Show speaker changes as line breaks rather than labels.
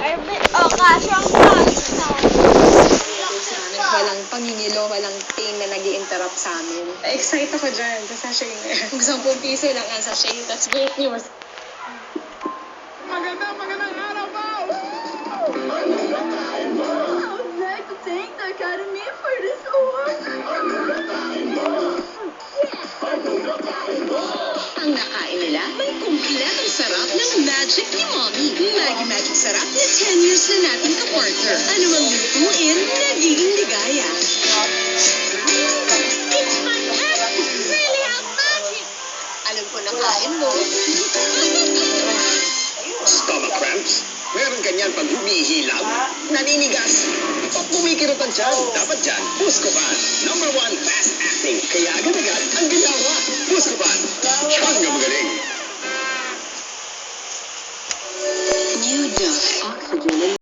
Kasya ang price na.
Walang pangingilo, walang pain na nag-i-interrupt sa amin. Excited ako dyan sa sachet na yan. Kung 10 piso lang ang sachet, that's great news.
Magandang araw, boss!
I would like to thank the Academy for this award.
Ang nakain nila, may kumpletong sarap ng magic ni Mommy. Maggie Magic Sarap na 10 years na natin ka-partner. Ano mang lutuin, nagiging ligaya. It's fantastic! Really have magic! Alam ko na kain mo.
Stomach cramps? Meron ganyan pag humihilab, naninigas, o kumikirot ang tiyan. Dapat dyan, Buscopan. #1 fast acting. Kaya agad-agad ang ginawa. Buscopan. Siyang nga magaling.
New Dove Oxygen